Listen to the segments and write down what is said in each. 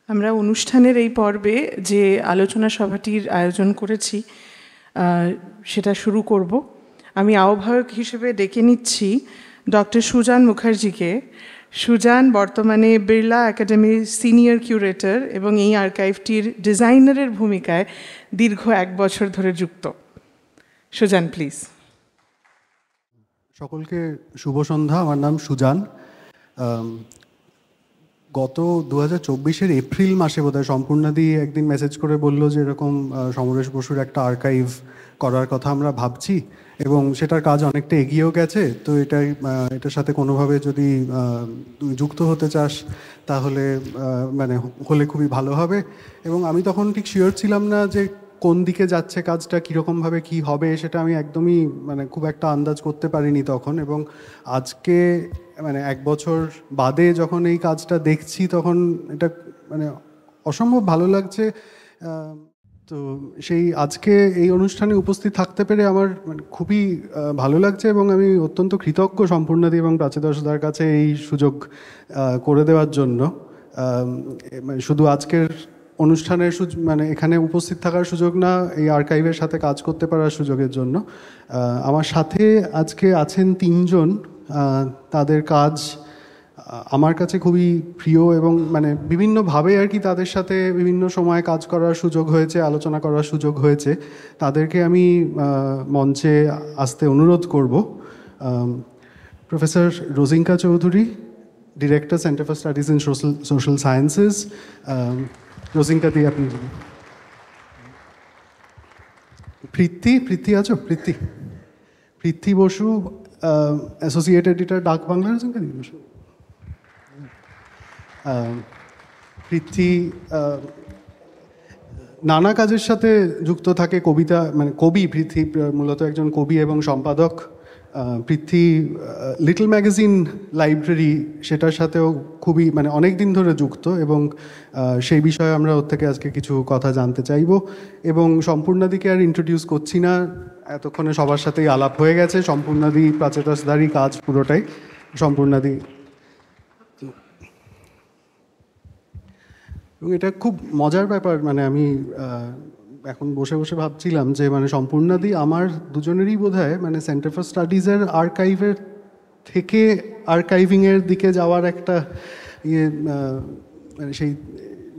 আমরা অনুষ্ঠানের এই পর্বে যে আলোচনা সভাটির আয়োজন করেছি সেটা শুরু করব। আমি আহ্বায়ক হিসেবে ডেকে নিচ্ছি ডক্টর সুজান মুখার্জিকে। সুজান বর্তমানে বিড়লা একাডেমির সিনিয়র কিউরেটর এবং এই আর্কাইভটির ডিজাইনারের ভূমিকায় দীর্ঘ 1 বছর ধরে যুক্ত। Suzanne, please. সকলকে শুভ সন্ধ্যা। আমার নাম সুজান। গত 2024-এর এপ্রিল মাসে বোধহয় সম্পূর্ণাদি একদিন মেসেজ করে বললো যে এরকম সমরেশ বসুর একটা আর্কাইভ করার কথা আমরা ভাবছি এবং সেটার কাজ অনেকটা এগিয়েও গেছে। তো এটার সাথে কোনোভাবে যদি যুক্ত হতে চাস তাহলে হলে খুবই ভালো হবে। এবং আমি তখন ঠিক শিওর ছিলাম না যে কোন দিকে যাচ্ছে কাজটা, কীরকমভাবে কী হবে সেটা আমি একদমই খুব একটা আন্দাজ করতে পারিনি তখন। এবং আজকে 1 বছর বাদে যখন এই কাজটা দেখছি তখন এটা অসম্ভব ভালো লাগছে। তো সেই আজকে এই অনুষ্ঠানে উপস্থিত থাকতে পেরে আমার খুবই ভালো লাগছে এবং আমি অত্যন্ত কৃতজ্ঞ সম্পূর্ণাদি এবং প্রাচীদার কাছে এই সুযোগ করে দেওয়ার জন্য। শুধু আজকের অনুষ্ঠানের এখানে উপস্থিত থাকার সুযোগ না, এই আর্কাইভের সাথে কাজ করতে পারার সুযোগের জন্য। আমার সাথে আজকে আছেন 3 জন। তাদের কাজ আমার কাছে খুবই প্রিয় এবং বিভিন্নভাবে আর কি তাদের সাথে বিভিন্ন সময় কাজ করার সুযোগ হয়েছে, আলোচনা করার সুযোগ হয়েছে। তাদেরকে আমি মঞ্চে আসতে অনুরোধ করব। Professor Rosinka Chaudhuri, director, centre for studies in social sciences. Rosinka দি, আপনি। পৃথ্বী আছো? পৃথ্বী বসু, অ্যাসোসিয়েট এডিটর, ডাক বাংলা। রোজিঙ্কা দি বসু। পৃথ্বী নানা কাজের সাথে যুক্ত থাকে। কবিতা কবি। পৃথ্বী মূলত একজন কবি এবং সম্পাদক। পৃথ্বী লিটল ম্যাগাজিন লাইব্রেরি, সেটার সাথেও খুবই অনেক দিন ধরে যুক্ত এবং সেই বিষয়ে আমরা ওর থেকে আজকে কিছু কথা জানতে চাইব। এবং সম্পূর্ণাদিকে আর ইন্ট্রোডিউস করছি না, এতক্ষণে সবার সাথেই আলাপ হয়ে গেছে। সম্পূর্ণাদি প্রাচীদাসদারই কাজ পুরোটাই। সম্পূর্ণাদি, এবং এটা খুব মজার ব্যাপার। আমি এখন বসে বসে ভাবছিলাম যে সম্পূর্ণাদি আমার দুজনেরই বোধহয় সেন্টার ফর স্টাডিজের আর্কাইভের থেকে আর্কাইভিংয়ের দিকে যাওয়ার একটা সেই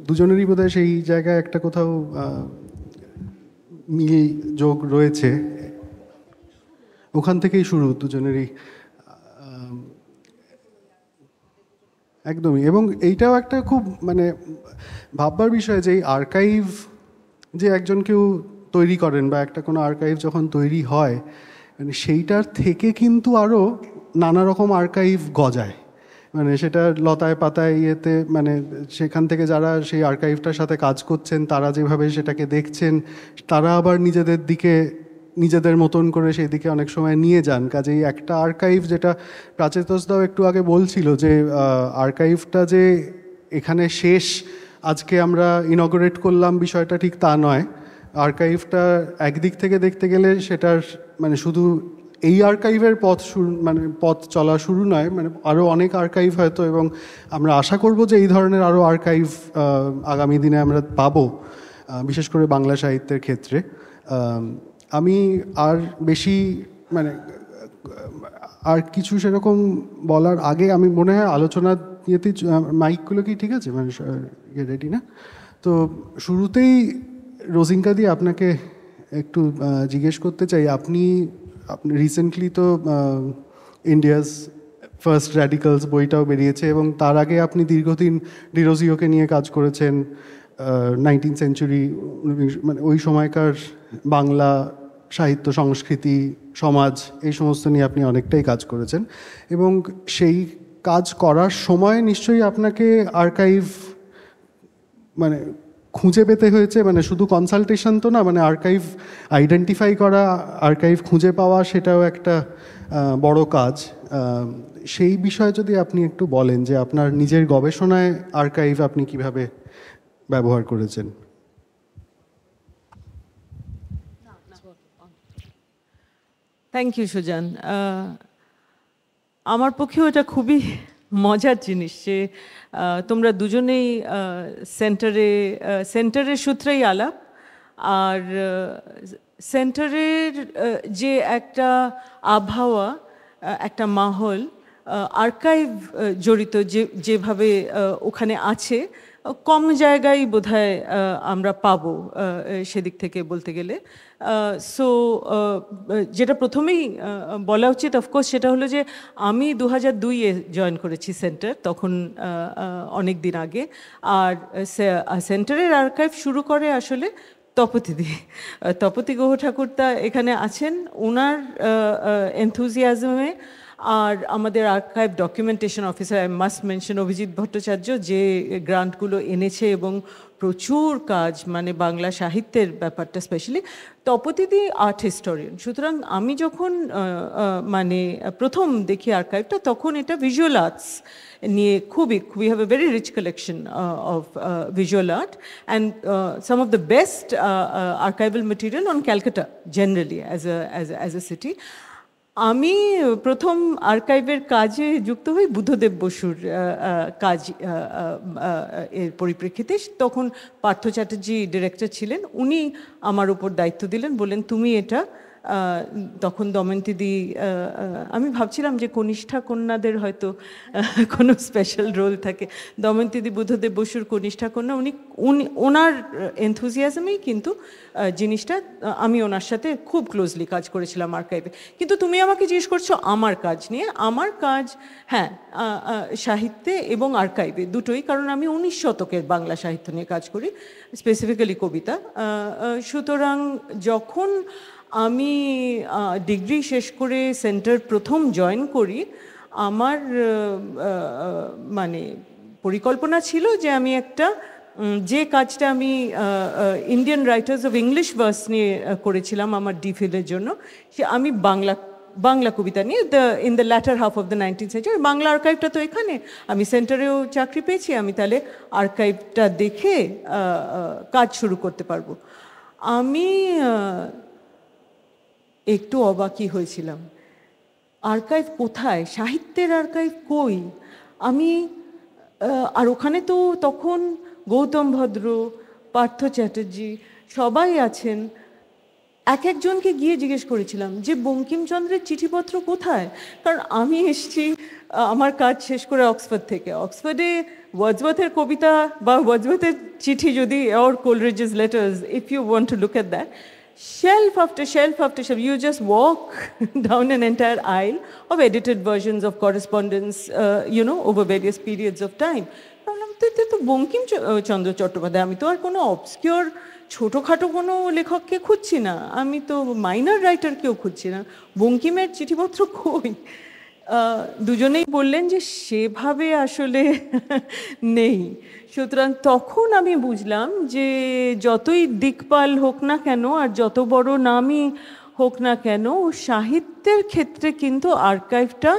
দুজনেরই বোধহয় সেই জায়গায় একটা কোথাও মিল যোগ রয়েছে। ওখান থেকেই শুরু দুজনেরই, একদমই। এবং এইটাও একটা খুব ভাববার বিষয় যে এই আর্কাইভ যে একজন কেউ তৈরি করেন বা একটা কোনো আর্কাইভ যখন তৈরি হয় সেইটার থেকে কিন্তু আরও নানা রকম আর্কাইভ গজায়। সেটা লতায় পাতায় ইয়েতে সেখান থেকে যারা সেই আর্কাইভটার সাথে কাজ করছেন তারা যেভাবে সেটাকে দেখছেন, তারা আবার নিজেদের মতন করে সেই দিকে অনেক সময় নিয়ে যান। কাজেই একটা আর্কাইভ, যেটা প্রাচীদাসদাও একটু আগে বলছিল যে আর্কাইভটা যে এখানে শেষ, আজকে আমরা ইনগরেট করলাম, বিষয়টা ঠিক তা নয়। আর্কাইভটা একদিক থেকে দেখতে গেলে সেটার শুধু এই আর্কাইভের পথ চলা শুরু নয়, আরও অনেক আর্কাইভ হয়তো, এবং আমরা আশা করব যে এই ধরনের আরও আর্কাইভ আগামী দিনে আমরা পাবো, বিশেষ করে বাংলা সাহিত্যের ক্ষেত্রে। আমি আর বেশি আর কিছু সেরকম বলার আগে আমি মনে হয় আলোচনা ইয়েতে, মাইকগুলো কি ঠিক আছে? রেডি না? তো শুরুতেই রোজিঙ্কা দি আপনাকে একটু জিজ্ঞেস করতে চাই, আপনি রিসেন্টলি তো ইন্ডিয়াস ফার্স্ট র্যাডিক্যালস বইটাও বেরিয়েছে এবং তার আগে আপনি দীর্ঘদিন ডিরোজিওকে নিয়ে কাজ করেছেন। 19th সেঞ্চুরি, ওই সময়কার বাংলা সাহিত্য, সংস্কৃতি, সমাজ, এই সমস্ত নিয়ে আপনি অনেকটাই কাজ করেছেন এবং সেই কাজ করার সময় নিশ্চয়ই আপনাকে আর্কাইভ খুঁজে পেতে হয়েছে। শুধু কনসালটেশন তো না, আর্কাইভ আইডেন্টিফাই করা, আর্কাইভ খুঁজে পাওয়া, সেটাও একটা বড় কাজ। সেই বিষয়ে যদি আপনি একটু বলেন যে আপনার নিজের গবেষণায় আর্কাইভ আপনি কিভাবে ব্যবহার করেছেন। Thank you Suzanne. আমার পক্ষেও এটা খুবই মজার জিনিস যে তোমরা দুজনেই সেন্টারের সূত্রেই আলাপ, আর সেন্টারের যে একটা আবহাওয়া, একটা মাহল, আর্কাইভ জড়িত যেভাবে ওখানে আছে, কম জায়গায় বোধহয় আমরা পাবো সেদিক থেকে বলতে গেলে। সো যেটা প্রথমেই বলা উচিত অফকোর্স সেটা হলো যে আমি 2002-এ জয়েন করেছি সেন্টার, তখন অনেক দিন আগে। আর সেন্টারের আর্কাইভ শুরু করে আসলে তপতি গুহ ঠাকুরদা এখানে আছেন, ওনার এনথুজিয়াজমে। আর আমাদের archive documentation officer, I must mention Abhijit Bhattacharya, যে গ্রান্টগুলো এনেছে এবং প্রচুর কাজ, মানে বাংলা সাহিত্যের ব্যাপারটা স্পেশালি। তপতিদি আর্ট হিস্টোরিয়ান, সুতরাং আমি যখন মানে প্রথম দেখি আর্কাইভটা, তখন এটা ভিজুয়াল আর্টস নিয়ে খুবই have a very rich collection of visual art and some of the best archival material on Calcutta generally as a city. আমি প্রথম আর্কাইভের কাজে যুক্ত হই বুদ্ধদেব বসুর কাজ এর পরিপ্রেক্ষিতে। তখন পার্থ চ্যাটার্জি ডিরেক্টর ছিলেন, উনি আমার উপর দায়িত্ব দিলেন, বললেন তুমি এটা। তখন দময়ন্তীদি, আমি ভাবছিলাম যে কনিষ্ঠা কন্যাদের হয়তো কোনো স্পেশাল রোল থাকে। দময়ন্তীদি বুদ্ধদেব বসুর কনিষ্ঠা কন্যা, ওনার এনথুজিয়াজমেই কিন্তু জিনিসটা, আমি ওনার সাথে খুব ক্লোজলি কাজ করেছিলাম আর্কাইভে। কিন্তু তুমি আমাকে জিজ্ঞেস করছো আমার কাজ নিয়ে। আমার কাজ, হ্যাঁ, সাহিত্যে এবং আর্কাইভে দুটোই, কারণ আমি 19 শতকের বাংলা সাহিত্য নিয়ে কাজ করি, স্পেসিফিক্যালি কবিতা। সুতরাং যখন আমি ডিগ্রি শেষ করে সেন্টার প্রথম জয়েন করি, আমার মানে পরিকল্পনা ছিল যে আমি একটা, যে কাজটা আমি Indian writers of English verse নিয়ে করেছিলাম আমার ডিফিলের জন্য, সে আমি বাংলা কবিতা নিয়ে in the latter half of the 19th century. Bangla আর্কাইভটা তো এখানে, আমি সেন্টারেও চাকরি পেয়েছি, আমি তাহলে আর্কাইভটা দেখে কাজ শুরু করতে পারবো। আমি একটু অবাকই হয়েছিলাম, আর্কাইভ কোথায়, সাহিত্যের আর্কাইভ কই। আমি আর ওখানে তো তখন গৌতম ভদ্র, পার্থ চ্যাটার্জি সবাই আছেন। একজনকে গিয়ে জিজ্ঞেস করেছিলাম যে বঙ্কিমচন্দ্রের চিঠিপত্র কোথায়, কারণ আমি এসেছি আমার কাজ শেষ করে অক্সফোর্ড থেকে। অক্সফোর্ডে ওয়ার্ডসওয়ার্থের কবিতা বা ওয়ার্ডসওয়ার্থের চিঠি যদি, or Coleridge's letters, if you want to look at that, shelf after shelf after shelf, you just walk down an entire aisle of edited versions of correspondence, over various periods of time. তো বঙ্কিমচন্দ্র চট্টোপাধ্যায়, আমি তো আর কোনো obscure ছোটোখাটো কোনো লেখককে খুঁজছি না, আমি তো মাইনর রাইটারকেও খুঁজছি না, বঙ্কিমের চিঠিপত্র কই। দুজনেই বললেন যে সেভাবে আসলে নেই। সুতরাং তখন আমি বুঝলাম যে যতই দিকপাল হোক না কেন আর যত বড় নামই হোক না কেন, সাহিত্যের ক্ষেত্রে কিন্তু আর্কাইভটা,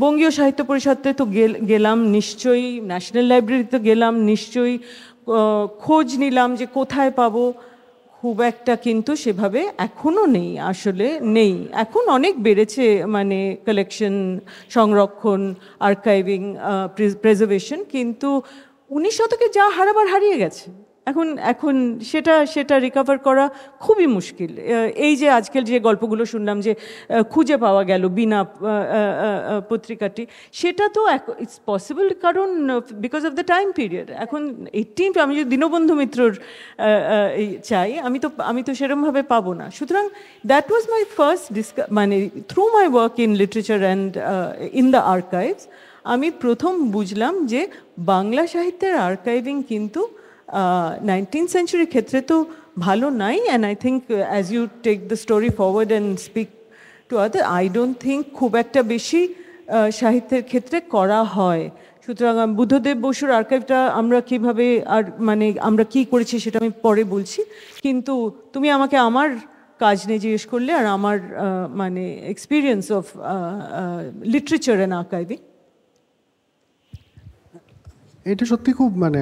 বঙ্গীয় সাহিত্য পরিষদে তো গেলাম নিশ্চয়ই, ন্যাশনাল লাইব্রেরিতে গেলাম নিশ্চয়ই, খোঁজ নিলাম যে কোথায় পাবো, খুব একটা কিন্তু সেভাবে এখনও নেই, আসলে নেই। এখন অনেক বেড়েছে, মানে কালেকশন, সংরক্ষণ, আর্কাইভিং, প্রেজার্ভেশন, কিন্তু 19 শতকে যা হারাবার হারিয়ে গেছে। এখন সেটা রিকভার করা খুবই মুশকিল। এই যে আজকাল যে গল্পগুলো শুনলাম যে খুঁজে পাওয়া গেল বিনা পত্রিকাটি, সেটা তো ইটস পসিবল, কারণ because of the time period. এখন 18, আমি যদি দীনবন্ধু মিত্রর চাই, আমি তো সেরকমভাবে পাবো না। সুতরাং দ্যাট ওয়াজ মাই ফার্স্ট মানে through my work in literature and in the archives, আমি প্রথম বুঝলাম যে বাংলা সাহিত্যের আর্কাইভিং কিন্তু 19th century ক্ষেত্রে তো ভালো নাই। And I think as you take the story forward and speak to other, I don't think খুব একটা বেশি সাহিত্যের ক্ষেত্রে করা হয়। সুতরাং বুদ্ধদেব বসুর আর্কাইভটা আমরা কীভাবে, আর মানে আমরা কী করেছি সেটা আমি পরে বলছি, কিন্তু তুমি আমাকে আমার কাজ নিয়ে জিজ্ঞেস করলে আর আমার মানে experience of literature and archiving. এটা সত্যি খুব, মানে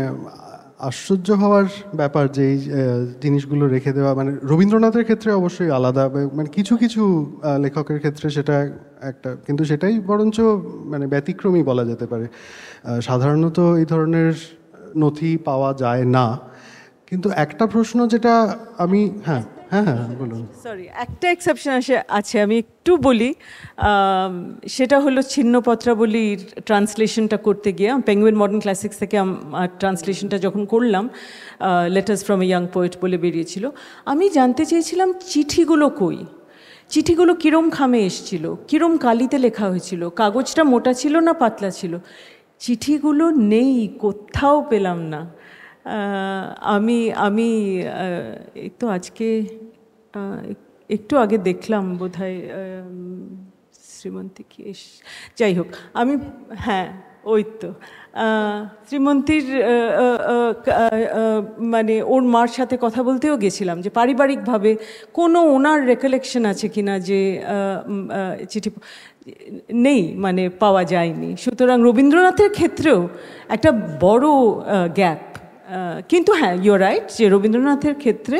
আশ্চর্য হওয়ার ব্যাপার যে এই জিনিসগুলো রেখে দেওয়া, মানে রবীন্দ্রনাথের ক্ষেত্রে অবশ্যই আলাদা, মানে কিছু কিছু লেখকের ক্ষেত্রে সেটা একটা, কিন্তু সেটাই বরঞ্চ মানে ব্যতিক্রমী বলা যেতে পারে। সাধারণত এই ধরনের নথি পাওয়া যায় না। কিন্তু একটা প্রশ্ন যেটা আমি হ্যাঁ হ্যাঁ হ্যাঁ বলুন। সরি, একটা এক্সেপশন আছে, আমি একটু বলি। সেটা হলো ছিন্নপত্রাবলীর ট্রান্সলেশনটা করতে গিয়ে পেঙ্গুইন মডার্ন ক্লাসিক্স থেকে ট্রান্সলেশনটা যখন করলাম, letters from a young poet বলে বেরিয়েছিল, আমি জানতে চেয়েছিলাম চিঠিগুলো কই, চিঠিগুলো কিরম খামে এসছিল, কিরম কালিতে লেখা হয়েছিল, কাগজটা মোটা ছিল না পাতলা ছিল। চিঠিগুলো নেই, কোথাও পেলাম না। আমি এই তো আজকে একটু আগে দেখলাম বোধহয় শ্রীমন্তী কি যাই হোক, আমি হ্যাঁ ওই তো শ্রীমন্তীর মানে ওর মার সাথে কথা বলতেও গেছিলাম যে পারিবারিকভাবে কোনো ওনার রেকলেকশন আছে কিনা যে চিঠি নেই, মানে পাওয়া যায়নি। সুতরাং রবীন্দ্রনাথের ক্ষেত্রেও একটা বড় গ্যাপ। কিন্তু হ্যাঁ, ইউর রাইট যে রবীন্দ্রনাথের ক্ষেত্রে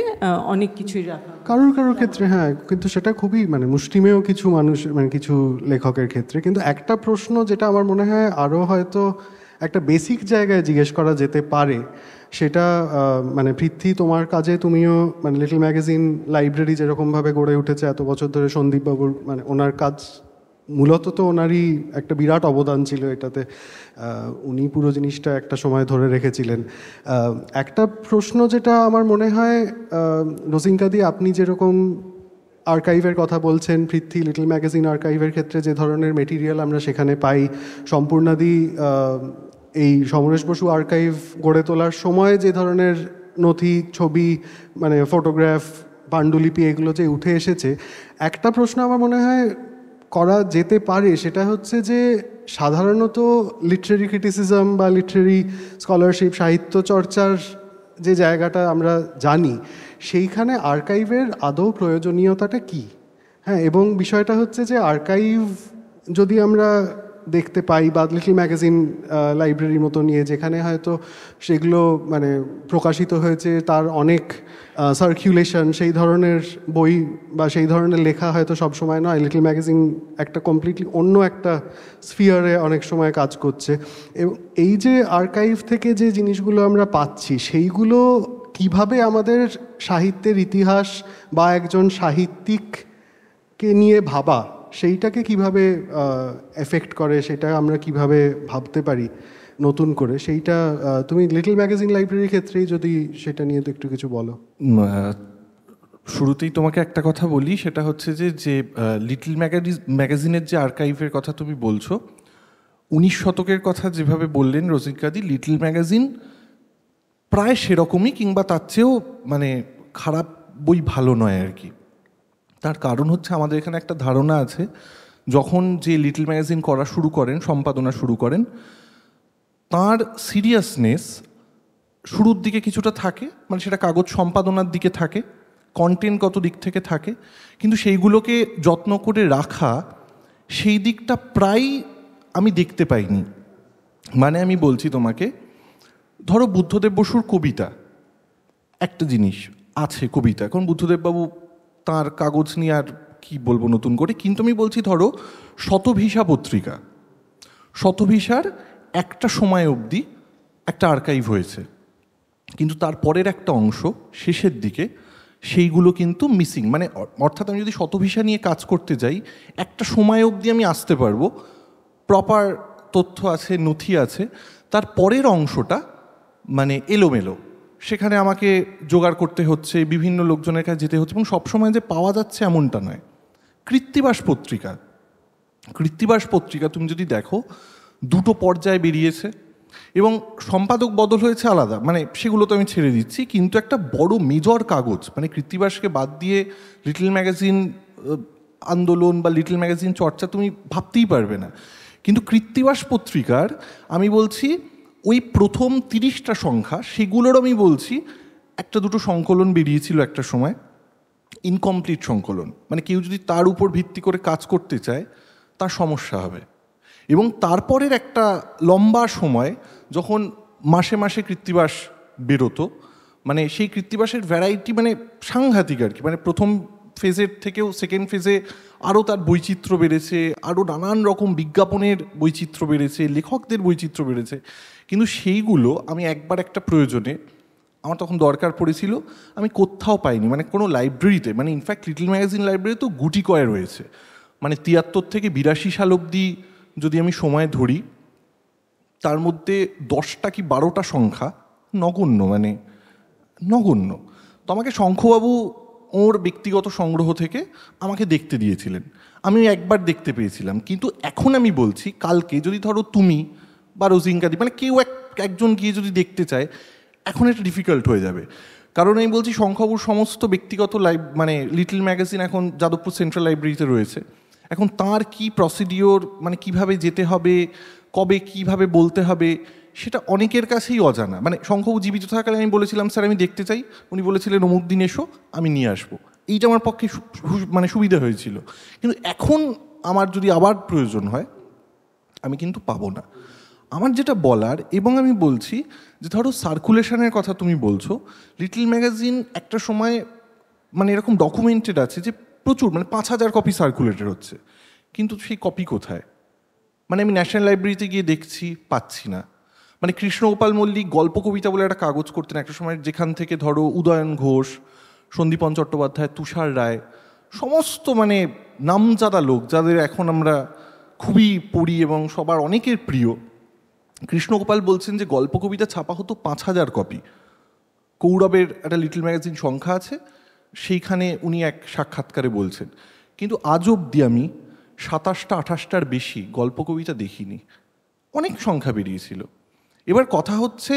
অনেক কিছুই রাখা, কারোর ক্ষেত্রে হ্যাঁ, কিন্তু সেটা খুবই মানে মুষ্টিমেয় কিছু মানুষ, মানে কিছু লেখকের ক্ষেত্রে। কিন্তু একটা প্রশ্ন যেটা আমার মনে হয় আরও হয়তো একটা বেসিক জায়গায় জিজ্ঞেস করা যেতে পারে, সেটা মানে পৃথ্বী, তোমার কাজে তুমিও মানে লিটল ম্যাগাজিন লাইব্রেরি যেরকমভাবে গড়ে উঠেছে এত বছর ধরে, সন্দীপবাবুর মানে ওনার কাজ মূলত তো ওনারই একটা বিরাট অবদান ছিল এটাতে, উনি পুরো জিনিসটা একটা সময় ধরে রেখেছিলেন। একটা প্রশ্ন যেটা আমার মনে হয় রোজিঙ্কাদি, আপনি যেরকম আর্কাইভের কথা বলছেন, পৃথ্বী লিটল ম্যাগাজিন আর্কাইভের ক্ষেত্রে যে ধরনের মেটেরিয়াল আমরা সেখানে পাই, সম্পূর্ণাদি এই সমরেশ বসু আর্কাইভ গড়ে তোলার সময় যে ধরনের নথি, ছবি, মানে ফটোগ্রাফ, পাণ্ডুলিপি এগুলো যে উঠে এসেছে, একটা প্রশ্ন আমার মনে হয় করা যেতে পারে, সেটা হচ্ছে যে সাধারণত লিটারেরি ক্রিটিসিজম বা লিটারেরি স্কলারশিপ, সাহিত্য চর্চার যে জায়গাটা আমরা জানি, সেইখানে আর্কাইভের আদৌ প্রয়োজনীয়তাটা কি? হ্যাঁ, এবং বিষয়টা হচ্ছে যে আর্কাইভ যদি আমরা দেখতে পাই বা লিটল ম্যাগাজিন লাইব্রেরির মতো নিয়ে, যেখানে হয়তো সেগুলো মানে প্রকাশিত হয়েছে, তার অনেক সার্কুলেশন, সেই ধরনের বই বা সেই ধরনের লেখা হয়তো সবসময় নয়। লিটল ম্যাগাজিন একটা কমপ্লিটলি অন্য একটা স্ফিয়ারে অনেক সময় কাজ করছে। এবং এই যে আর্কাইভ থেকে যে জিনিসগুলো আমরা পাচ্ছি, সেইগুলো কিভাবে আমাদের সাহিত্যের ইতিহাস বা একজন সাহিত্যিককে নিয়ে ভাবা, সেইটাকে কিভাবে এফেক্ট করে, সেটা আমরা কিভাবে ভাবতে পারি নতুন করে, সেইটা তুমি লিটল ম্যাগাজিন লাইব্রেরির ক্ষেত্রেই যদি সেটা নিয়ে তো একটু কিছু বলো। শুরুতেই তোমাকে একটা কথা বলি, সেটা হচ্ছে যে যে লিটল ম্যাগাজিনের যে আর্কাইভের কথা তুমি বলছো, 19 শতকের কথা যেভাবে বললেন রোজিঙ্কাদি, লিটল ম্যাগাজিন প্রায় সেরকমই, কিংবা তার চেয়েও মানে খারাপ বই ভালো নয় আর কি। তার কারণ হচ্ছে আমাদের এখানে একটা ধারণা আছে, যখন যে লিটল ম্যাগাজিন করা শুরু করেন, সম্পাদনা শুরু করেন, তার সিরিয়াসনেস শুরুর দিকে কিছুটা থাকে, মানে সেটা কাগজ সম্পাদনার দিকে থাকে, কন্টেন্টগত দিক থেকে থাকে, কিন্তু সেইগুলোকে যত্ন করে রাখা, সেই দিকটা প্রায় আমি দেখতে পাইনি। মানে আমি বলছি তোমাকে, ধরো বুদ্ধদেব বসুর কবিতা একটা জিনিস আছে, কবিতা, এখন বুদ্ধদেববাবু তার কাগজ নিয়ে আর কি বলবো নতুন করে, কিন্তু আমি বলছি ধরো শতভিসা পত্রিকা, শতভিসার একটা সময় অবধি একটা আর্কাইভ হয়েছে, কিন্তু তারপরের একটা অংশ শেষের দিকে সেইগুলো কিন্তু মিসিং। মানে অর্থাৎ আমি যদি শতভিসা নিয়ে কাজ করতে যাই, একটা সময় অবধি আমি আসতে পারবো, প্রপার তথ্য আছে, নথি আছে, তার পরের অংশটা মানে এলোমেলো, সেখানে আমাকে জোগাড় করতে হচ্ছে, বিভিন্ন লোকজনের কাছে যেতে হচ্ছে, এবং সবসময় যে পাওয়া যাচ্ছে এমনটা নয়। কৃত্তিবাস পত্রিকা তুমি যদি দেখো, দুটো পর্যায়ে বেরিয়েছে এবং সম্পাদক বদল হয়েছে আলাদা, মানে সেগুলো তো আমি ছেড়ে দিচ্ছি, কিন্তু একটা বড় মেজর কাগজ, মানে কৃত্তিবাসকে বাদ দিয়ে লিটল ম্যাগাজিন আন্দোলন বা লিটল ম্যাগাজিন চর্চা তুমি ভাবতেই পারবে না। কিন্তু কৃত্তিবাস পত্রিকার আমি বলছি ওই প্রথম 30টা সংখ্যা, সেগুলোর আমি বলছি একটা দুটো সংকলন বেরিয়েছিল একটা সময়, ইনকমপ্লিট সংকলন, মানে কেউ যদি তার উপর ভিত্তি করে কাজ করতে চায় তার সমস্যা হবে। এবং তারপরের একটা লম্বা সময় যখন মাসে মাসে কৃত্তিবাস বেরোতো, মানে সেই কৃত্তিবাসের ভ্যারাইটি মানে সাংঘাতিক আর কি। মানে প্রথম ফেজের থেকেও সেকেন্ড ফেজে আরও তার বৈচিত্র্য বেড়েছে, আরও নানান রকম বিজ্ঞাপনের বৈচিত্র্য বেড়েছে, লেখকদের বৈচিত্র্য বেড়েছে। কিন্তু সেইগুলো আমি একবার একটা প্রয়োজনে, আমার তখন দরকার পড়েছিল, আমি কোথাও পাইনি, মানে কোনো লাইব্রেরিতে, মানে ইনফ্যাক্ট লিটল ম্যাগাজিন লাইব্রেরি তো গুটি কয়ে রয়েছে, মানে 73 থেকে 82 সাল অবধি যদি আমি সময় ধরি, তার মধ্যে 10টা কি 12টা সংখ্যা নগণ্য, মানে নগণ্য। তো আমাকে শঙ্খবাবু ওর ব্যক্তিগত সংগ্রহ থেকে আমাকে দেখতে দিয়েছিলেন, আমি একবার দেখতে পেয়েছিলাম। কিন্তু এখন আমি বলছি, কালকে যদি ধরো তুমি বা রোজিঙ্কাদি, মানে কেউ একজন গিয়ে যদি দেখতে চায়, এখন এটা ডিফিকাল্ট হয়ে যাবে। কারণ আমি বলছি শঙ্খবাবুর সমস্ত ব্যক্তিগত মানে লিটল ম্যাগাজিন এখন যাদবপুর সেন্ট্রাল লাইব্রেরিতে রয়েছে। এখন তার কি প্রসিডিওর, মানে কিভাবে যেতে হবে, কবে কিভাবে বলতে হবে, সেটা অনেকের কাছেই অজানা। মানে শঙ্খবাবু জীবিত থাকালে আমি বলেছিলাম স্যার আমি দেখতে চাই, উনি বলেছিলেন অমুক দিন এসো, আমি নিয়ে আসবো। এইটা আমার পক্ষে মানে সুবিধা হয়েছিল। কিন্তু এখন আমার যদি আবার প্রয়োজন হয়, আমি কিন্তু পাবো না। আমার যেটা বলার, এবং আমি বলছি যে ধরো সার্কুলেশনের কথা তুমি বলছো, লিটল ম্যাগাজিন একটা সময় মানে এরকম ডকুমেন্টেড আছে যে প্রচুর, মানে 5000 কপি সার্কুলেটেড হচ্ছে, কিন্তু সেই কপি কোথায়? মানে আমি ন্যাশনাল লাইব্রেরিতে গিয়ে দেখছি, পাচ্ছি না। মানে কৃষ্ণগোপাল মল্লিক গল্প কবিতা বলে একটা কাগজ করতেন একটা সময়, যেখান থেকে ধরো উদয়ন ঘোষ, সন্দীপন চট্টোপাধ্যায়, তুষার রায়, সমস্ত মানে নামজাদা লোক যাদের এখন আমরা খুবই পড়ি এবং সবার অনেকের প্রিয়, কৃষ্ণগোপাল বলছেন যে গল্প কবিতা ছাপা হতো 5000 কপি। কৌরবের একটা লিটল ম্যাগাজিন সংখ্যা আছে, সেইখানে উনি এক সাক্ষাৎকারে বলছেন। কিন্তু আজ অবধি আমি 27টা 28টার বেশি গল্প কবিতা দেখিনি, অনেক সংখ্যা বেরিয়েছিল। এবার কথা হচ্ছে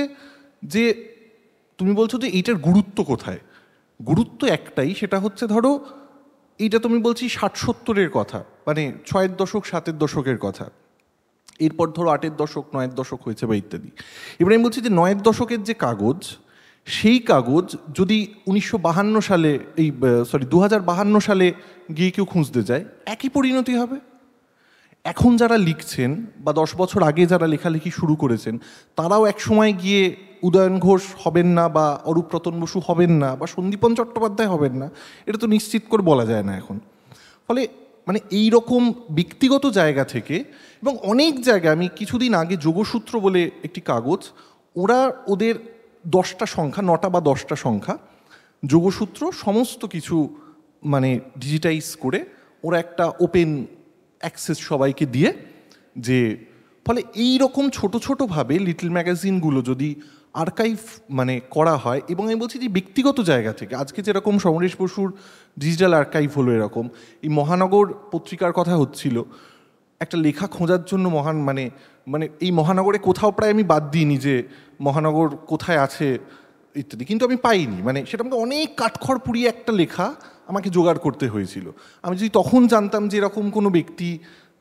যে তুমি বলছো যে এইটার গুরুত্ব কোথায়? গুরুত্ব একটাই, সেটা হচ্ছে ধরো এইটা তুমি বলছি 60-70-এর কথা, মানে 6-এর দশক 7-এর দশকের কথা, এরপর ধরো 8-এর দশক 9-এর দশক হয়েছে বা ইত্যাদি। এবার আমি বলছি যে 9-এর দশকের যে কাগজ, সেই কাগজ যদি 1952 সালে 2052 সালে গিয়ে কেউ খুঁজতে যায়, একই পরিণতি হবে। এখন যারা লিখছেন বা 10 বছর আগে যারা লেখালেখি শুরু করেছেন, তারাও এক সময় গিয়ে উদয়ন ঘোষ হবেন না, বা অরূপরতন বসু হবেন না, বা সন্দীপন চট্টোপাধ্যায় হবেন না, এটা তো নিশ্চিত করে বলা যায় না এখন। ফলে মানে এই রকম ব্যক্তিগত জায়গা থেকে, এবং অনেক জায়গায়, আমি কিছুদিন আগে যোগসূত্র বলে একটি কাগজ, ওরা ওদের 10টা সংখ্যা, 9টা বা 10টা সংখ্যা যোগসূত্র সমস্ত কিছু মানে ডিজিটাইজ করে ওরা একটা ওপেন অ্যাক্সেস সবাইকে দিয়ে, যে ফলে এই রকম ছোট ছোটোভাবে লিটল ম্যাগাজিনগুলো যদি আর্কাইভ মানে করা হয়, এবং আমি বলছি যে ব্যক্তিগত জায়গা থেকে, আজকে যেরকম সমরেশ বসুর ডিজিটাল আর্কাইভ হলো, এরকম এই মহানগর পত্রিকার কথা হচ্ছিল, একটা লেখা খোঁজার জন্য মানে এই মহানগরে কোথাও প্রায় আমি বাদ দিইনি যে মহানগর কোথায় আছে ইত্যাদি, কিন্তু আমি পাইনি। মানে সেটা আমাকে অনেক কাঠখড় পুড়িয়ে একটা লেখা আমাকে জোগাড় করতে হয়েছিল। আমি যদি তখন জানতাম যে এরকম কোনো ব্যক্তি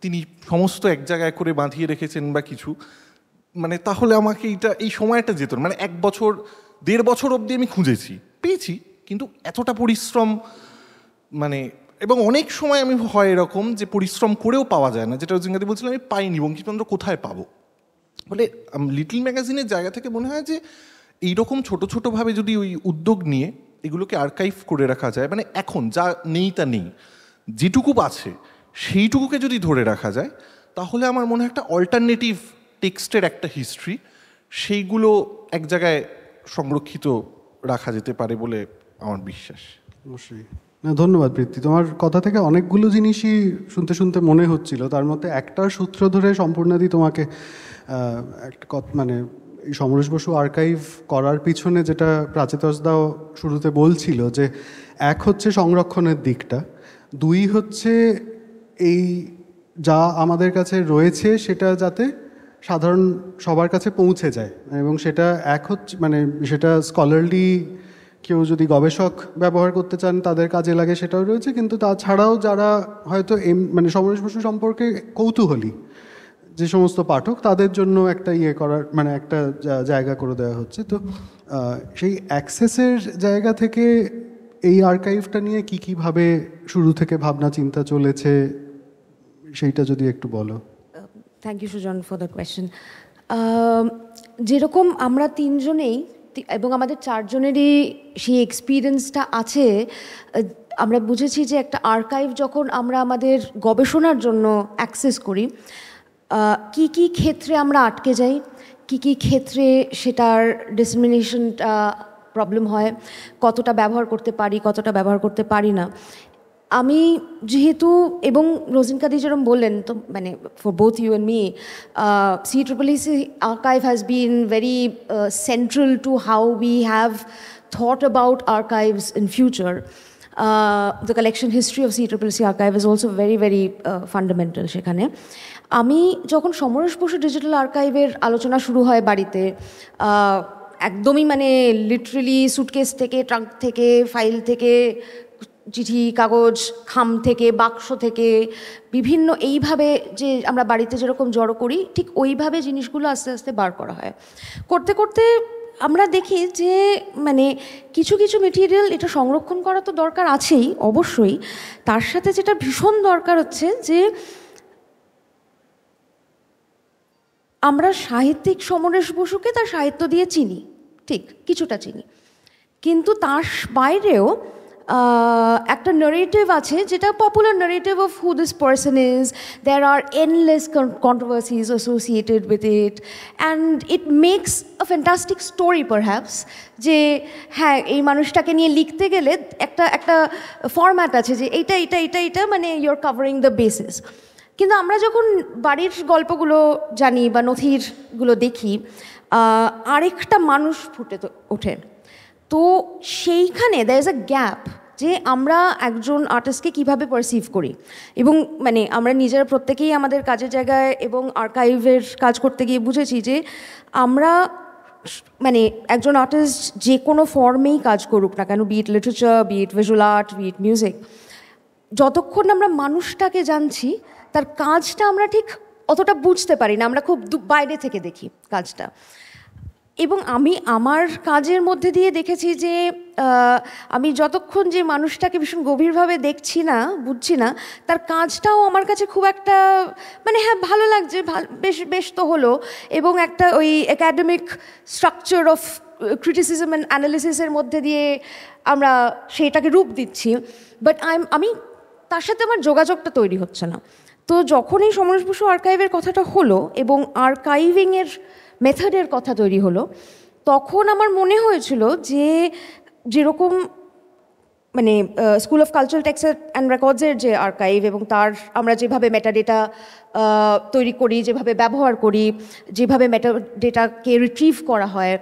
তিনি সমস্ত এক জায়গায় করে বাঁধিয়ে রেখেছেন বা কিছু, মানে তাহলে আমাকে এই সময়টা যেত না। মানে 1 বছর 1.5 বছর অবধি আমি খুঁজেছি, পেয়েছি, কিন্তু এতটা পরিশ্রম মানে, এবং অনেক সময় আমি হয় এরকম যে পরিশ্রম করেও পাওয়া যায় না, যেটা জিজ্ঞাসা বলছিলাম আমি পাইনি, বঙ্কিমচন্দ্র কোথায় পাবো। ফলে লিটল ম্যাগাজিনের জায়গা থেকে মনে হয় যে এইরকম ছোটো ছোটোভাবে যদি ওই উদ্যোগ নিয়ে এগুলোকে আর্কাইভ করে রাখা যায়, মানে এখন যা নেই তা নেই, যেটুকু আছে সেইটুকুকে যদি ধরে রাখা যায়, তাহলে আমার মনে হয় একটা অল্টারনেটিভ টেক্সটের একটা হিস্ট্রি, সেইগুলো এক জায়গায় সংরক্ষিত রাখা যেতে পারে বলে আমার বিশ্বাস। অবশ্যই। না, ধন্যবাদ প্রীতি। তোমার কথা থেকে অনেকগুলো জিনিসই শুনতে শুনতে মনে হচ্ছিল, তার মধ্যে একটা সূত্র ধরে সম্পূর্ণাদি তোমাকে একটা মানে এই সমরেশ বসু আর্কাইভ করার পিছনে যেটা প্রাচেতসদাও শুরুতে বলছিল, যে এক হচ্ছে সংরক্ষণের দিকটা, 2 হচ্ছে এই যা আমাদের কাছে রয়েছে সেটা যাতে সাধারণ সবার কাছে পৌঁছে যায়, এবং সেটা এক হচ্ছে মানে সেটা স্কলারলি কেউ যদি গবেষক ব্যবহার করতে চান তাদের কাজে লাগে, সেটাও রয়েছে। কিন্তু তাছাড়াও যারা হয়তো মানে সমরেশ বসু সম্পর্কে কৌতূহলী যে সমস্ত পাঠক, তাদের জন্য একটা করার মানে একটা জায়গা করে দেওয়া হচ্ছে। তো সেই অ্যাক্সেসের জায়গা থেকে এই আর্কাইভটা নিয়ে কীভাবে শুরু থেকে ভাবনা চিন্তা চলেছে, সেইটা যদি একটু বলো। Thank you Sujan for the question. যেরকম আমরা 3জনেই সত্যি, এবং আমাদের চারজনেরই সেই এক্সপিরিয়েন্সটা আছে। আমরা বুঝেছি যে একটা আর্কাইভ যখন আমরা আমাদের গবেষণার জন্য অ্যাক্সেস করি, কি কি ক্ষেত্রে আমরা আটকে যাই, কি কি ক্ষেত্রে সেটার ডিসেমিনেশনটা প্রবলেম হয়, কতটা ব্যবহার করতে পারি, কতটা ব্যবহার করতে পারি না। আমি যেহেতু, এবং রোজিনকাদি যেরকম বললেন, তো মানে for both you and me, CEEE archive has been very central to how we have thought about archives in future. The collection history of CEEE archive is also very, very fundamental সেখানে। আমি যখন Samaresh Basu digital আর্কাইভের আলোচনা শুরু হয় বাড়িতে, একদমই মানে literally suitcase থেকে, ট্রাঙ্ক থেকে, ফাইল থেকে, চিঠি কাগজ, খাম থেকে, বাক্স থেকে, বিভিন্ন এইভাবে যে আমরা বাড়িতে যেরকম জড়ো করি, ঠিক ওইভাবে জিনিসগুলো আস্তে আস্তে বার করা হয়। করতে করতে আমরা দেখি যে মানে কিছু কিছু মেটেরিয়াল এটা সংরক্ষণ করা তো দরকার আছেই অবশ্যই, তার সাথে যেটা ভীষণ দরকার হচ্ছে যে আমরা সাহিত্যিক সমরেশ বসুকে তার সাহিত্য দিয়ে চিনি, ঠিক কিছুটা চিনি, কিন্তু তার বাইরেও একটা নারেটিভ আছে, যেটা popular narrative of who this person is. There are endless controversies associated with it, and it makes a fantastic story perhaps. যে হ্যাঁ, এই মানুষটাকে নিয়ে লিখতে গেলে একটা একটা ফরম্যাট আছে যে এইটা এইটা এইটা এইটা মানে ইউর কাভারিং দ্য বেসিস। কিন্তু আমরা যখন বাড়ির গল্পগুলো জানি বা নথিরগুলো দেখি, আরেকটা মানুষ ফুটে ওঠে। তো সেইখানে দ্যার ইজ আ গ্যাপ, যে আমরা একজন আর্টিস্টকে কীভাবে পারসিভ করি। এবং মানে আমরা নিজেরা প্রত্যেকেই আমাদের কাজের জায়গায় এবং আর্কাইভের কাজ করতে গিয়ে বুঝেছি যে আমরা মানে একজন আর্টিস্ট যে কোনো ফর্মেই কাজ করুক না কেন, বি ইট লিটারেচার, বি ইট ভিজুয়াল আর্ট, বি ইট মিউজিক, যতক্ষণ আমরা মানুষটাকে জানছি তার কাজটা আমরা ঠিক অতটা বুঝতে পারি না, আমরা খুব বাইরে থেকে দেখি কাজটা। এবং আমি আমার কাজের মধ্যে দিয়ে দেখেছি যে আমি যতক্ষণ যে মানুষটাকে ভীষণ গভীরভাবে দেখছি না, বুঝছি না, তার কাজটাও আমার কাছে খুব একটা মানে হ্যাঁ ভালো লাগছে, বেশ বেশ তো হলো, এবং একটা ওই academic structure of criticism and অ্যানালিসিসের মধ্যে দিয়ে আমরা সেইটাকে রূপ দিচ্ছি, বাট আমি তার সাথে আমার যোগাযোগটা তৈরি হচ্ছে না। তো যখন এই সমরেশ বসু আর্কাইভের কথাটা হলো এবং আর্কাইভিংয়ের মেথডের কথা তৈরি হলো, তখন আমার মনে হয়েছিল যে যেরকম মানে school of cultural text and রেকর্ডসের যে আর্কাইভ, এবং তার আমরা যেভাবে মেটাডেটা তৈরি করি, যেভাবে ব্যবহার করি, যেভাবে মেটাডেটাকে রিট্রিভ করা হয়,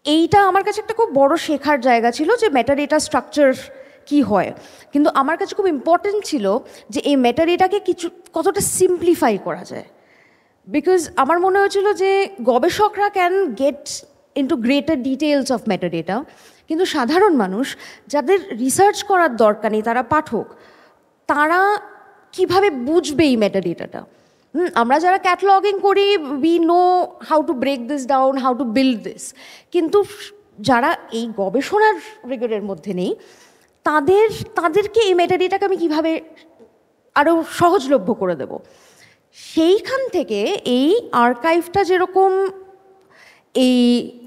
এইটা আমার কাছে একটা খুব বড় শেখার জায়গা ছিল যে মেটাডেটা স্ট্রাকচার কি হয়। কিন্তু আমার কাছে খুব ইম্পর্টেন্ট ছিল যে এই মেটাডেটাকে কতটা সিম্পলিফাই করা যায়, বিকজ আমার মনে হয়েছিল যে গবেষকরা can get into greater details of metadata, কিন্তু সাধারণ মানুষ যাদের রিসার্চ করার দরকার নেই, তারা পাঠক, তারা কিভাবে বুঝবে এই মেটাডেটাটা। আমরা যারা ক্যাটালগিং করি, we know how to break this down, how to build this, কিন্তু যারা এই গবেষণার রিগরের মধ্যে নেই, তাদেরকে এই মেটাডেটাকে আমি কীভাবে আরও সহজলভ্য করে দেব। সেইখান থেকে এই আর্কাইভটা যেরকম এই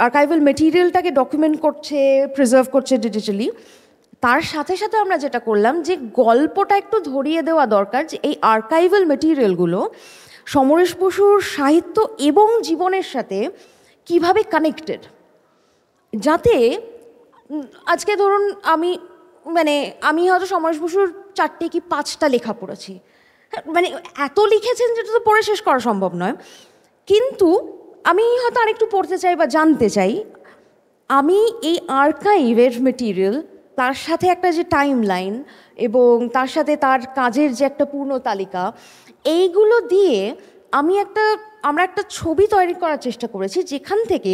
আর্কাইভাল মেটেরিয়ালটাকে ডকুমেন্ট করছে, প্রিজার্ভ করছে ডিজিটালি, তার সাথে সাথে আমরা যেটা করলাম যে গল্পটা একটু ধরিয়ে দেওয়া দরকার যে এই আর্কাইভাল মেটেরিয়ালগুলো সমরেশ বসুর সাহিত্য এবং জীবনের সাথে কিভাবে কানেক্টেড, যাতে আজকে ধরুন আমি হয়তো সমরেশ বসুর 4টে কি 5টা লেখা পড়েছি, মানে এত লিখেছেন যেটা তো পড়ে শেষ করা সম্ভব নয়, কিন্তু আমি হয়তো আরেকটু পড়তে চাই বা জানতে চাই। আমি এই আর্কাইভের মেটেরিয়াল, তার সাথে একটা যে টাইম লাইন এবং তার সাথে তার কাজের যে একটা পূর্ণ তালিকা, এইগুলো দিয়ে আমরা একটা ছবি তৈরি করার চেষ্টা করেছি, যেখান থেকে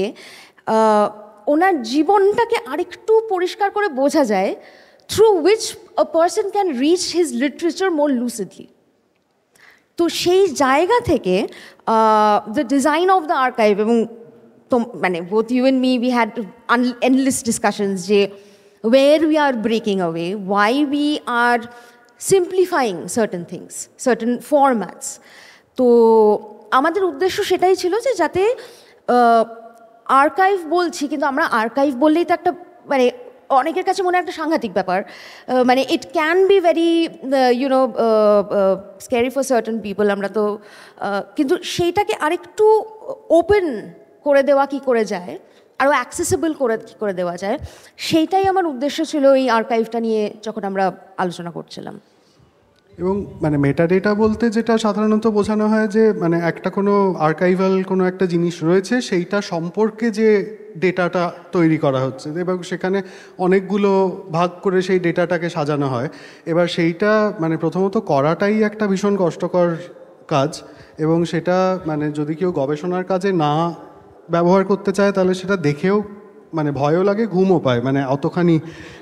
ওনার জীবনটাকে আরেকটু পরিষ্কার করে বোঝা যায়, through which a person can reach his literature more lucidly. তো সেই জায়গা থেকে the design of the archive, এবং তো মানে both you and me, we had endless discussions যে where we are breaking away, why we are simplifying certain things, certain formats. তো আমাদের উদ্দেশ্য সেটাই ছিল যে যাতে আর্কাইভ বলছি, কিন্তু আমরা আর্কাইভ বললেই তো একটা মানে অনেকের কাছে মনে হয় একটা সাংঘাতিক ব্যাপার, মানে it can be very you know scary for certain people. আমরা তো কিন্তু সেইটাকে আরেকটু ওপেন করে দেওয়া কি করে যায়, আরও অ্যাক্সেসিবল করে দেওয়া যায়, সেইটাই আমার উদ্দেশ্য ছিল এই আর্কাইভটা নিয়ে যখন আমরা আলোচনা করছিলাম। এবং মানে মেটাডেটা বলতে যেটা সাধারণত বোঝানো হয় যে মানে একটা কোনো আর্কাইভাল কোনো একটা জিনিস রয়েছে সেইটা সম্পর্কে যে ডেটাটা তৈরি করা হচ্ছে, এবং সেখানে অনেকগুলো ভাগ করে সেই ডেটাটাকে সাজানো হয়। এবার সেইটা মানে প্রথমত করাটাই একটা ভীষণ কষ্টকর কাজ, এবং সেটা মানে যদি কেউ গবেষণার কাজে না ব্যবহার করতে চায় তাহলে সেটা দেখেও মানে ভয়ও লাগে, ঘুমও পায়, মানে অতখানি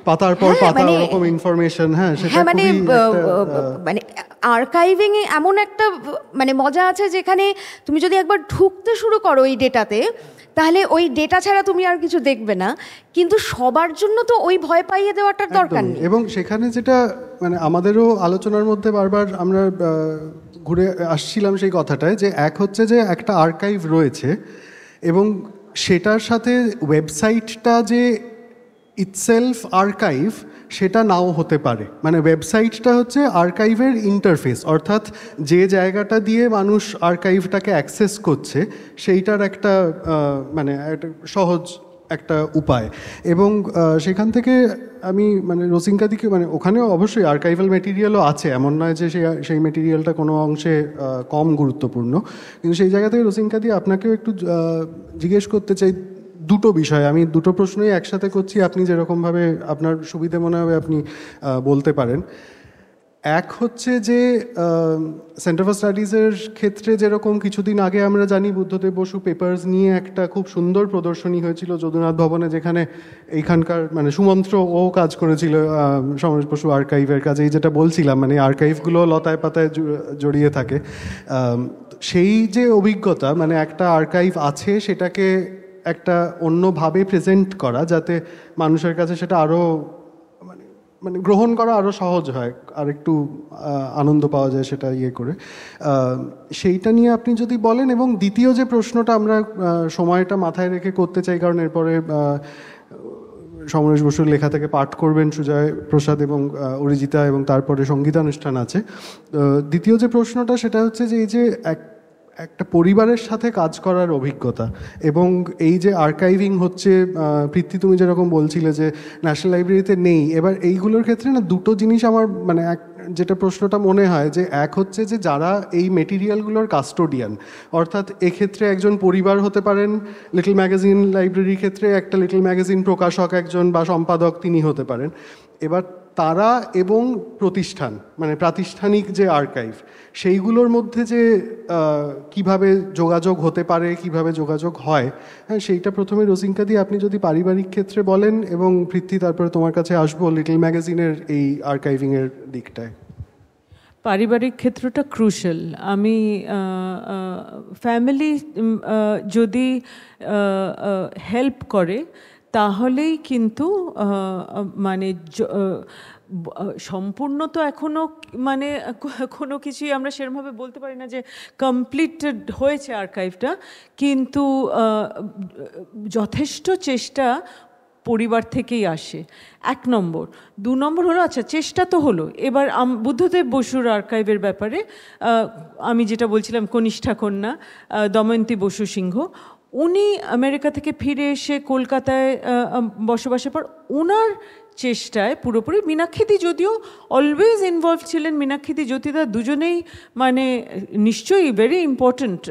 পাতার পর পাতা ওরকম ইনফরমেশন। হ্যাঁ, সেটা মানে মানে আর্কাইভিং এ এমন একটা মানে মজা আছে যেখানে তুমি যদি একবার ঢুকতে শুরু করো ওই ডেটাতে, তাহলে ওই ডেটা ছাড়া তুমি আর কিছু দেখবে না। কিন্তু সবার জন্য তো ওই ভয় পাইয়ে দেওয়াটার দরকার নেই। এবং সেখানে যেটা মানে আমাদেরও আলোচনার মধ্যে বারবার আমরা ঘুরে আসছিলাম সেই কথাটায়, যে এক হচ্ছে যে একটা আর্কাইভ রয়েছে এবং সেটার সাথে ওয়েবসাইটটা যে ইটসেলফ আর্কাইভ সেটা নাও হতে পারে। মানে ওয়েবসাইটটা হচ্ছে আর্কাইভের ইন্টারফেস, অর্থাৎ যে জায়গাটা দিয়ে মানুষ আর্কাইভটাকে অ্যাক্সেস করছে সেইটার একটা মানে একটা সহজ একটা উপায়। এবং সেখান থেকে আমি মানে রোজিঙ্কাদিকে মানে ওখানেও অবশ্যই আর্কাইভাল মেটেরিয়ালও আছে, এমন নয় যে সেই মেটেরিয়ালটা কোনো অংশে কম গুরুত্বপূর্ণ, কিন্তু সেই জায়গা থেকে রোজিঙ্কাদি আপনাকেও একটু জিজ্ঞেস করতে চাই দুটো বিষয়। আমি দুটো প্রশ্নই একসাথে করছি, আপনি যেরকমভাবে আপনার সুবিধে মনে হবে আপনি বলতে পারেন। এক হচ্ছে যে সেন্টার ফর স্টাডিজের ক্ষেত্রে যেরকম কিছুদিন আগে আমরা জানি বুদ্ধদেব বসু পেপার্স নিয়ে একটা খুব সুন্দর প্রদর্শনী হয়েছিল যদুনাথ ভবনে, যেখানে এইখানকার মানে সুমন্ত্র ও কাজ করেছিল সমরেশ বসু আর্কাইভের কাজে, এই যেটা বলছিলাম মানে আর্কাইভগুলো লতায় পাতায় জড়িয়ে থাকে। সেই যে অভিজ্ঞতা মানে একটা আর্কাইভ আছে সেটাকে একটা অন্যভাবে প্রেজেন্ট করা যাতে মানুষের কাছে সেটা আরও মানে গ্রহণ করা আরও সহজ হয়, আর একটু আনন্দ পাওয়া যায় সেটা ইয়ে করে, সেইটা নিয়ে আপনি যদি বলেন। এবং দ্বিতীয় যে প্রশ্নটা আমরা সময়টা মাথায় রেখে করতে চাই, কারণ এরপরে সমরেশ বসুর লেখা থেকে পাঠ করবেন সুজয় প্রসাদ এবং অরিজিতা, এবং তারপরে সঙ্গীতানুষ্ঠান আছে। দ্বিতীয় যে প্রশ্নটা সেটা হচ্ছে যে এই যে একটা পরিবারের সাথে কাজ করার অভিজ্ঞতা, এবং এই যে আর্কাইভিং হচ্ছে পৃথ্বী তুমি যেরকম বলছিলে যে ন্যাশনাল লাইব্রেরিতে নেই, এবার এইগুলোর ক্ষেত্রে না দুটো জিনিস আমার মানে যেটা প্রশ্নটা মনে হয় যে এক হচ্ছে যে যারা এই মেটেরিয়ালগুলোর কাস্টোডিয়ান, অর্থাৎ এক্ষেত্রে একজন পরিবার হতে পারেন, লিটল ম্যাগাজিন লাইব্রেরির ক্ষেত্রে একটা লিটল ম্যাগাজিন প্রকাশক একজন বা সম্পাদক তিনি হতে পারেন। এবার তারা এবং প্রতিষ্ঠান মানে প্রাতিষ্ঠানিক যে আর্কাইভ সেইগুলোর মধ্যে যে কিভাবে যোগাযোগ হতে পারে, কিভাবে যোগাযোগ হয়, হ্যাঁ সেইটা প্রথমে রোজিঙ্কাদি আপনি যদি পারিবারিক ক্ষেত্রে বলেন, এবং পৃথ্বী তারপরে তোমার কাছে আসবো লিটল ম্যাগাজিনের এই আর্কাইভিংয়ের দিকটায়। পারিবারিক ক্ষেত্রটা ক্রুশাল। আমি ফ্যামিলি যদি হেল্প করে তাহলেই কিন্তু মানে সম্পূর্ণ তো এখনও মানে কোনো কিছুই আমরা সেরকমভাবে বলতে পারি না যে কমপ্লিটেড হয়েছে আর্কাইভটা, কিন্তু যথেষ্ট চেষ্টা পরিবার থেকেই আসে, 1 নম্বর। 2 নম্বর হলো আচ্ছা চেষ্টা তো হলো, এবার বুদ্ধদেব বসুর আর্কাইভের ব্যাপারে আমি যেটা বলছিলাম কনিষ্ঠা কন্যা দময়ন্তী বসু সিংহ, উনি আমেরিকা থেকে ফিরে এসে কলকাতায় বসবাসের পর ওনার চেষ্টায় পুরোপুরি মীনাক্ষীদি যদিও অলওয়েজ ইনভলভ ছিলেন, মীনাক্ষীদি জ্যোতিদা দুজনেই মানে নিশ্চয়ই very important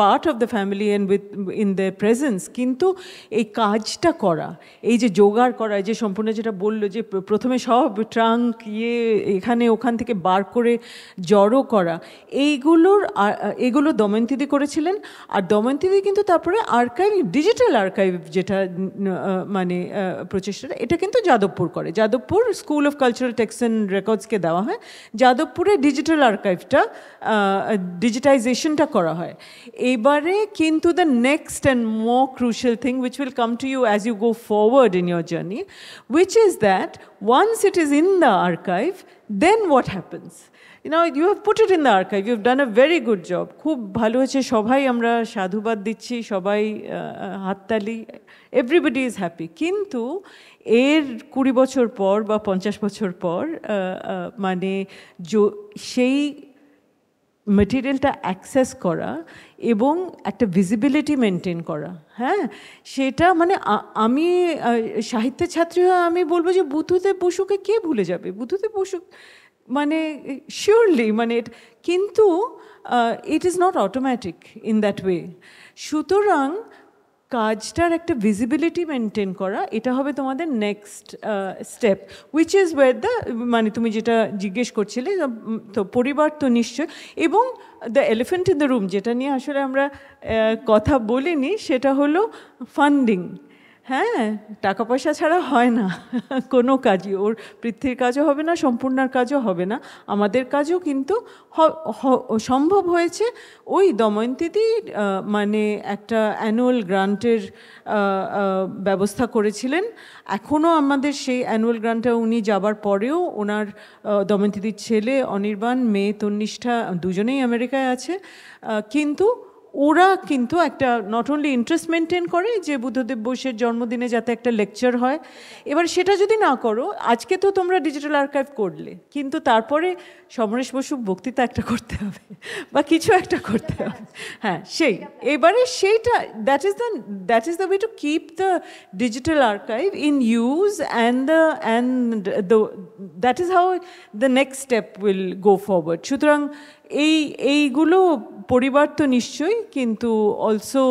part of the family and with in the presence, কিন্তু এই কাজটা করা, এই যে জোগাড় করা, যে সম্পূর্ণ যেটা বললো যে প্রথমে সব ট্রাঙ্ক এখানে ওখান থেকে বার করে জড়ো করা, এইগুলো দময়ন্তীদি করেছিলেন। আর দময়ন্তীদি কিন্তু তারপরে আর্কাইভ, ডিজিটাল আর্কাইভ যেটা মানে প্রচেষ্টাটা, এটা কিন্তু যাদবপুর করে, Jadavpur school of cultural text and রেকর্ডসকে দেওয়া হয়, যাদবপুরে ডিজিটাল আর্কাইভটা ডিজিটাইজেশনটা করা হয়। এবারে কিন্তু the next and more crucial thing which will come to you as you go forward in your journey, which is that once it is in the archive, then what happens. you have put it in the archive, you've done a very good job. খুব ভালো হয়েছে, সবাই আমরা সাধুবাদ দিচ্ছি, সবাই হাততালি, everybody is happy. কিন্তু এর 20 বছর পর বা 50 বছর পর মানে সেই মেটেরিয়ালটা অ্যাক্সেস করা এবং একটা ভিজিবিলিটি মেনটেন করা, হ্যাঁ, সেটা মানে আমি সাহিত্যের ছাত্রী হয়ে আমি বলবো যে বুদ্ধদেব বসুকে কে ভুলে যাবে? বুদ্ধদেব বসু মানে শিওরলি মানে কিন্তু it is not automatic in that way. সুতরাং কাজটার একটা ভিজিবিলিটি মেনটেন করা, এটা হবে তোমাদের next step, which is ওয়ের the মানে তুমি যেটা জিজ্ঞেস করছিলে, তো পরিবার তো নিশ্চয়, এবং the elephant in the room যেটা নিয়ে আসলে আমরা কথা বলিনি, সেটা হলো ফান্ডিং। হ্যাঁ, টাকা পয়সা ছাড়া হয় না কোনো কাজই, ওর পৃথ্বীর কাজও হবে না, সম্পূর্ণার কাজও হবে না, আমাদের কাজও কিন্তু সম্ভব হয়েছে ওই দময়ন্তীদি মানে একটা অ্যানুয়াল গ্রান্টের ব্যবস্থা করেছিলেন। এখনও আমাদের সেই অ্যানুয়াল গ্রান্টটা উনি যাবার পরেও ওনার দময়ন্তীদির ছেলে অনির্বাণ, মেয়ে তন্নিষ্ঠা দুজনেই আমেরিকায় আছে, কিন্তু ওরা কিন্তু একটা নট অনলি ইন্টারেস্ট মেনটেন করে যে বুদ্ধদেব বোসের জন্মদিনে যাতে একটা লেকচার হয়। এবার সেটা যদি না করো, আজকে তো তোমরা ডিজিটাল আর্কাইভ করলে, কিন্তু তারপরে সমরেশ বসু বক্তৃতা একটা করতে হবে বা কিছু একটা করতে হবে, হ্যাঁ সেই এবারে সেইটা that is the way to keep the digital archive in use and that is how the next step will go forward. সুতরাং এইগুলো পরিবার তো নিশ্চয়ই, কিন্তু also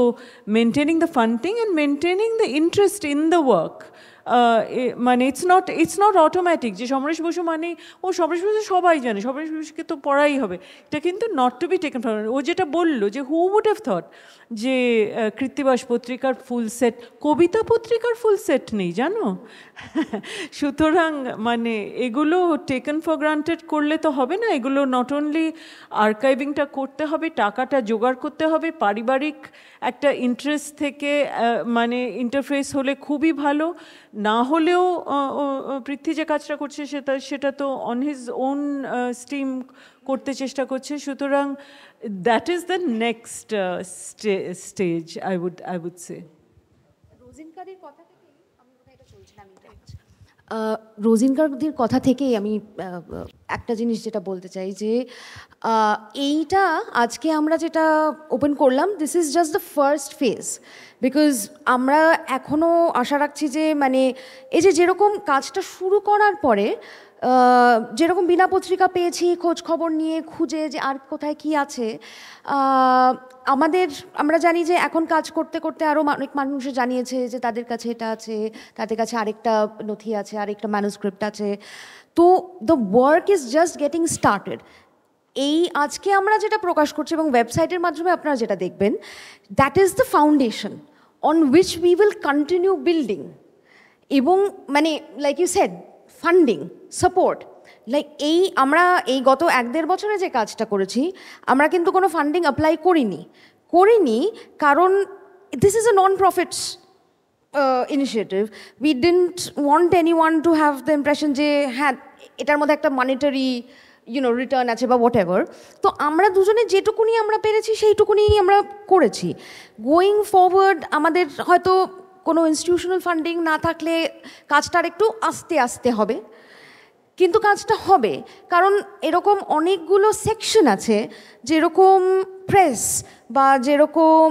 maintaining the funding and maintaining the interest in the work. মানে it's not automatic যে সমরেশ বসু মানে ও সমরেশ বসু সবাই জানে, সমরেশ বসুকে তো পড়াই হবে, এটা কিন্তু not to be taken for. ও যেটা বললো যে হু উড হ্যাভ থট যে কৃত্তিবাস পত্রিকার ফুল সেট, কবিতা পত্রিকার ফুল সেট নেই জানো। সুতরাং মানে এগুলো টেকেন ফর গ্রান্টেড করলে তো হবে না, এগুলো নট অনলি আর্কাইভিংটা করতে হবে, টাকাটা জোগাড় করতে হবে, পারিবারিক একটা ইন্টারেস্ট থেকে ইন্টারফেস হলে খুবই ভালো, না হলেও পৃথ্বী যে কাজটা করছে সেটা তো অন হিজ ওন স্টিম করতে চেষ্টা করছে। সুতরাং that is the next stage I would say. রোজিনকাদির কথা থেকেই আমি একটা জিনিস যেটা বলতে চাই যে এইটা আজকে আমরা যেটা ওপেন করলাম, this is just the first phase, because আমরা এখনও আশা রাখছি যে মানে এই যে যেরকম কাজটা শুরু করার পরে যেরকম বিনা পত্রিকা পেয়েছি, খোঁজ খবর নিয়ে খুঁজে যে আর কোথায় কি আছে, আমরা জানি যে এখন কাজ করতে করতে আরও অনেক মানুষ জানিয়েছে যে তাদের কাছে এটা আছে, তাদের কাছে আরেকটা নথি আছে, আরেকটা ম্যানুস্ক্রিপ্ট আছে। তো the work is just getting started. এই আজকে আমরা যেটা প্রকাশ করছি এবং ওয়েবসাইটের মাধ্যমে আপনারা যেটা দেখবেন, that is the foundation on which we will continue building. এবং মানে like you said, funding, support, like আমরা গত 1-1.5 বছরে যে কাজটা করেছি, আমরা কিন্তু কোনো ফান্ডিং অ্যাপ্লাই করিনি কারণ this is a non profits initiative. We didn't want anyone to have the impression যে হ্যাঁ এটার মধ্যে একটা মনিটারি রিটার্ন আছে বা হোয়াট এভার। তো আমরা দুজনে যেটুকুনি আমরা পেরেছি সেইটুকুনি আমরা করেছি। গোয়িং ফরওয়ার্ড আমাদের হয়তো কোনো ইনস্টিটিউশনাল ফান্ডিং না থাকলে কাজটার একটু আস্তে আস্তে হবে, কিন্তু কাজটা হবে, কারণ এরকম অনেকগুলো সেকশন আছে, যেরকম প্রেস বা যেরকম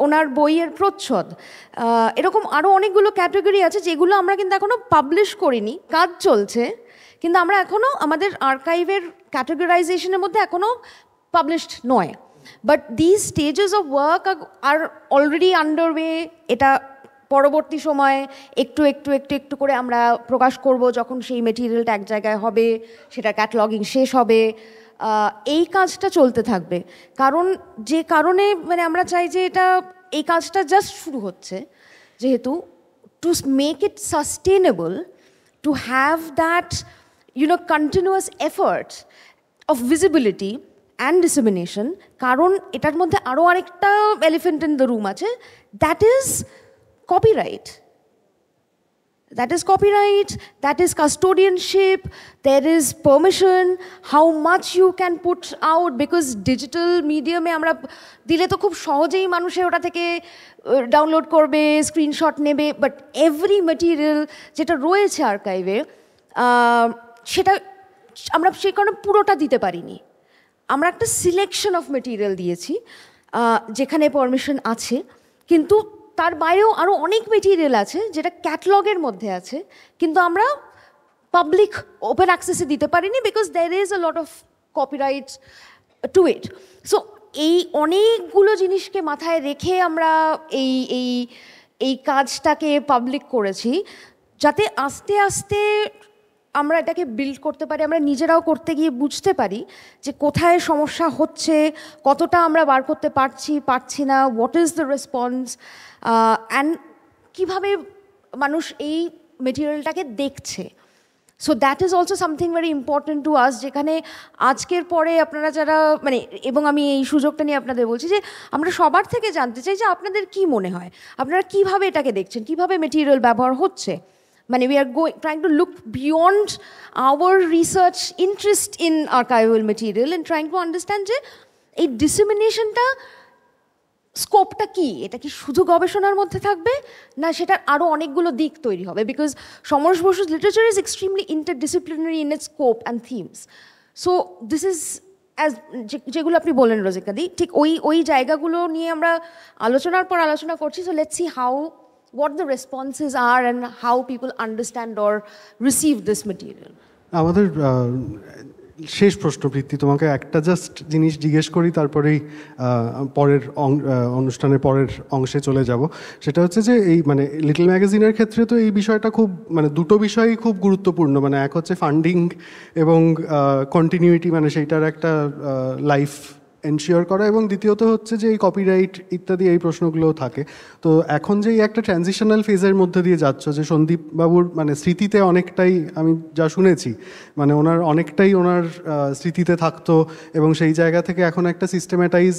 ওনার বইয়ের প্রচ্ছদ, এরকম আরও অনেকগুলো ক্যাটাগরি আছে যেগুলো আমরা কিন্তু এখনও পাবলিশ করিনি, কাজ চলছে, কিন্তু আমরা এখনও আমাদের আর্কাইভের ক্যাটাগরাইজেশনের মধ্যে এখনও পাবলিশড নয়। But this stages of work are already underway. এটা পরবর্তী সময়ে একটু একটু একটু একটু করে আমরা প্রকাশ করব, যখন সেই মেটেরিয়ালটা এক জায়গায় হবে, সেটা ক্যাটালগিং শেষ হবে, এই কাজটা চলতে থাকবে। কারণ যে কারণে মানে আমরা চাই যে এই কাজটা জাস্ট শুরু হচ্ছে, যেহেতু to make it sustainable, to have that continuous effort of visibility and dissemination. কারণ এটার মধ্যে আরও আরেকটা এলিফেন্ট ইন দ্য রুম আছে, that is copyright. That is copyright, that is custodianship, there is permission, how much you can put out, because digital medium এ আমরা দিলে তো খুব সহজেই মানুষে ওটা থেকে ডাউনলোড করবে, স্ক্রিনশট নেবে, বাট এভরি মেটেরিয়াল যেটা রয়েছে আর্কাইভে সেটা আমরা সেই কারণে পুরোটা দিতে পারিনি। আমরা একটা সিলেকশন অফ মেটেরিয়াল দিয়েছি যেখানে পারমিশন আছে, কিন্তু তার বাইরেও আরও অনেক মেটেরিয়াল আছে যেটা ক্যাটালগের মধ্যে আছে, কিন্তু আমরা পাবলিক ওপেন অ্যাক্সেসে দিতে পারিনি, because there is a lot of copyright to it. So এই অনেকগুলো জিনিসকে মাথায় রেখে আমরা এই এই এই কাজটাকে পাবলিক করেছি, যাতে আস্তে আস্তে আমরা এটাকে বিল্ড করতে পারি, আমরা নিজেরাও করতে গিয়ে বুঝতে পারি যে কোথায় সমস্যা হচ্ছে, কতটা আমরা বার করতে পারছি না, what is the response, and কীভাবে মানুষ এই মেটেরিয়ালটাকে দেখছে। So that is also something very important to us, যেখানে আজকের পরে আপনারা যারা মানে, এবং আমি এই সুযোগটা নিয়ে আপনাদের বলছি যে আমরা সবার থেকে জানতে চাই যে আপনাদের কি মনে হয়, আপনারা কীভাবে এটাকে দেখছেন, কীভাবে মেটেরিয়াল ব্যবহার হচ্ছে। মানে we are trying to look beyond our research interest in archival material and trying to understand যে এই ডিসেমিনেশনটা স্কোপটা কি, এটা কি শুধু গবেষণার মধ্যে থাকবে, না সেটার আরও অনেকগুলো দিক তৈরি হবে, because Samaresh Basu's literature is extremely interdisciplinary in its scope and themes. So this is as যেগুলো আপনি বললেন রোজিকাদি, ঠিক ওই জায়গাগুলো নিয়ে আমরা আলোচনার পর আলোচনা করছি। So let's see what the responses are and how people understand or receive this material. আমাদের শেষ প্রশ্নবৃত্তি, তোমাকে একটা জাস্ট জিনিস জিজ্ঞেস করি, তারপরেই পরের অনুষ্ঠানের পরের অংশে চলে যাব। সেটা হচ্ছে যে এই মানে লিটল ম্যাগাজিনের ক্ষেত্রে তো এই বিষয়টা খুব মানে দুটো বিষয়ই খুব গুরুত্বপূর্ণ, মানে এক হচ্ছে ফান্ডিং এবং কন্টিনিউইটি, মানে সেইটার একটা লাইফ এনশিওর করা, এবং দ্বিতীয়ত হচ্ছে যে এই কপিরাইট ইত্যাদি এই প্রশ্নগুলোও থাকে। তো এখন যে একটা ট্রানজিশনাল ফেজের মধ্যে দিয়ে যাচ্ছ, যে সন্দীপ বাবুর মানে স্মৃতিতে অনেকটাই আমি যা শুনেছি, মানে ওনার অনেকটাই ওনার স্মৃতিতে থাকতো, এবং সেই জায়গা থেকে এখন একটা সিস্টেমেটাইজ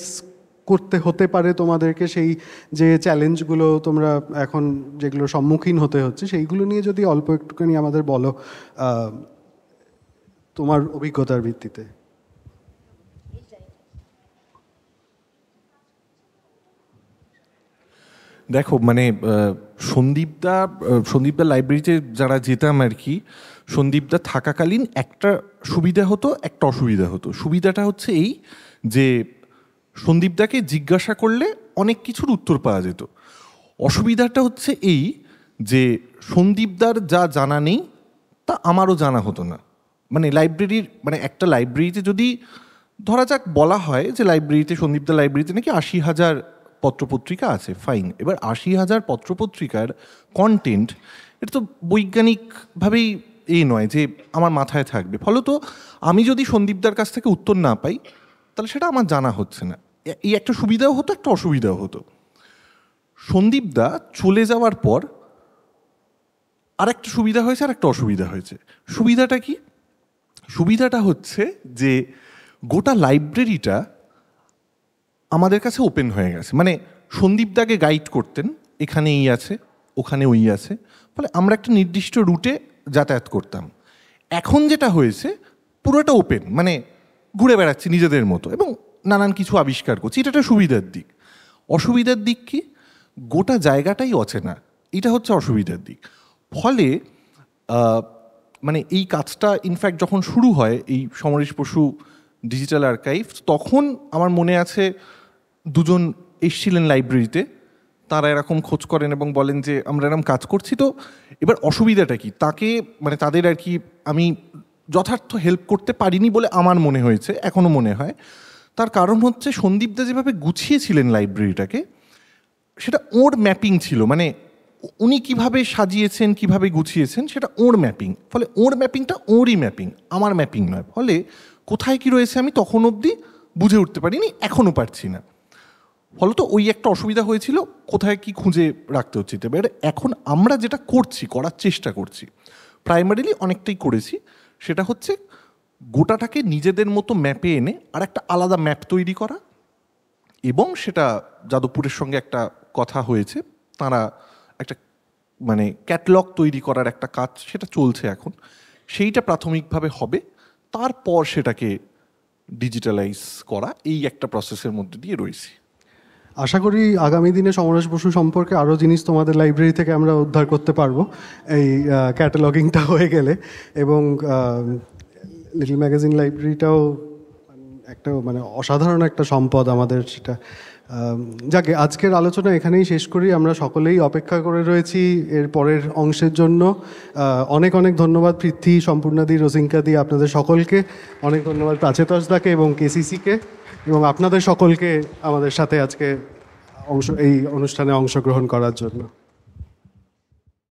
করতে হতে পারে তোমাদেরকে, সেই যে চ্যালেঞ্জগুলো তোমরা এখন যেগুলো সম্মুখীন হতে হচ্ছে সেইগুলো নিয়ে যদি অল্প একটুখানি আমাদের বলো তোমার অভিজ্ঞতার ভিত্তিতে। দেখো মানে সন্দীপদা লাইব্রেরিতে যারা যেতাম আর কি, সন্দীপদা থাকাকালীন একটা সুবিধা হতো, একটা অসুবিধা হতো। সুবিধাটা হচ্ছে এই যে সন্দীপদাকে জিজ্ঞাসা করলে অনেক কিছুর উত্তর পাওয়া যেত। অসুবিধাটা হচ্ছে এই যে সন্দীপদার যা জানা নেই তা আমারও জানা হতো না। মানে লাইব্রেরির মানে একটা লাইব্রেরিতে যদি ধরা যাক বলা হয় যে লাইব্রেরিতে সন্দীপদা লাইব্রেরিতে নাকি 80,000 পত্রপত্রিকা আছে, ফাইন। এবার 80,000 পত্রপত্রিকার কন্টেন্ট এটা তো বৈজ্ঞানিকভাবেই নয় যে আমার মাথায় থাকবে। ফলত আমি যদি সন্দীপদার কাছ থেকে উত্তর না পাই তাহলে সেটা আমার জানা হচ্ছে না। এই একটা সুবিধাও হতো, একটা অসুবিধাও হতো। সন্দীপদা চলে যাওয়ার পর আর একটা সুবিধা হয়েছে আর একটা অসুবিধা হয়েছে। সুবিধাটা কি? সুবিধাটা হচ্ছে যে গোটা লাইব্রেরিটা আমাদের কাছে ওপেন হয়ে গেছে। মানে সন্দীপদাকে গাইড করতেন, এখানে এই আছে, ওখানে ওই আছে, ফলে আমরা একটা নির্দিষ্ট রুটে যাতায়াত করতাম। এখন যেটা হয়েছে পুরোটা ওপেন, মানে ঘুরে বেড়াচ্ছি নিজেদের মতো এবং নানান কিছু আবিষ্কার করছি। এটা একটা সুবিধার দিক। অসুবিধার দিক কি? গোটা জায়গাটাই অচেনা, এটা হচ্ছে অসুবিধার দিক। ফলে মানে এই কাজটা ইনফ্যাক্ট যখন শুরু হয় এই সমরেশ বসু ডিজিটাল আর্কাইভ, তখন আমার মনে আছে দুজন এসেছিলেন লাইব্রেরিতে, তারা এরকম খোঁজ করেন এবং বলেন যে আমরা এরকম কাজ করছি। তো এবার অসুবিধাটা কি? তাকে মানে তাদের আর কি আমি যথার্থ হেল্প করতে পারিনি বলে আমার মনে হয়েছে, এখনও মনে হয়। তার কারণ হচ্ছে সন্দীপদা যেভাবে গুছিয়েছিলেন লাইব্রেরিটাকে, সেটা ওর ম্যাপিং ছিল। মানে উনি কিভাবে সাজিয়েছেন, কিভাবে গুছিয়েছেন, সেটা ওর ম্যাপিং। ফলে ওর ম্যাপিংটা ওরই ম্যাপিং, আমার ম্যাপিং নয়। ফলে কোথায় কি রয়েছে আমি তখন অবধি বুঝে উঠতে পারিনি, এখনও পারছি না। ফলত ওই একটা অসুবিধা হয়েছিল, কোথায় কি খুঁজে রাখতে হচ্ছে। এবার এখন আমরা যেটা করছি, করার চেষ্টা করছি, প্রাইমারিলি অনেকটাই করেছি, সেটা হচ্ছে গোটাটাকে নিজেদের মতো ম্যাপে এনে আর একটা আলাদা ম্যাপ তৈরি করা। এবং সেটা যাদবপুরের সঙ্গে একটা কথা হয়েছে, তারা একটা মানে ক্যাটালগ তৈরি করার একটা কাজ সেটা চলছে এখন, সেইটা প্রাথমিকভাবে হবে, তারপর সেটাকে ডিজিটালাইজ করা, এই একটা প্রসেসের মধ্যে দিয়ে রয়েছি। আশা করি আগামী দিনে সমরেশ বসু সম্পর্কে আরও জিনিস তোমাদের লাইব্রেরি থেকে আমরা উদ্ধার করতে পারবো এই ক্যাটালগিংটা হয়ে গেলে, এবং লিটল ম্যাগাজিন লাইব্রেরিটাও একটা মানে অসাধারণ একটা সম্পদ আমাদের, সেটা যাকে আজকের আলোচনা এখানেই শেষ করি। আমরা সকলেই অপেক্ষা করে রয়েছি এর পরের অংশের জন্য। অনেক অনেক ধন্যবাদ পৃথ্বী, সম্পূর্ণাদি, রোজিঙ্কাদি, আপনাদের সকলকে অনেক ধন্যবাদ, প্রাচেতসদাকে এবং কেসিসিকে, এবং আপনাদের সকলকে আমাদের সাথে আজকে এই অনুষ্ঠানে অংশগ্রহণ করার জন্য।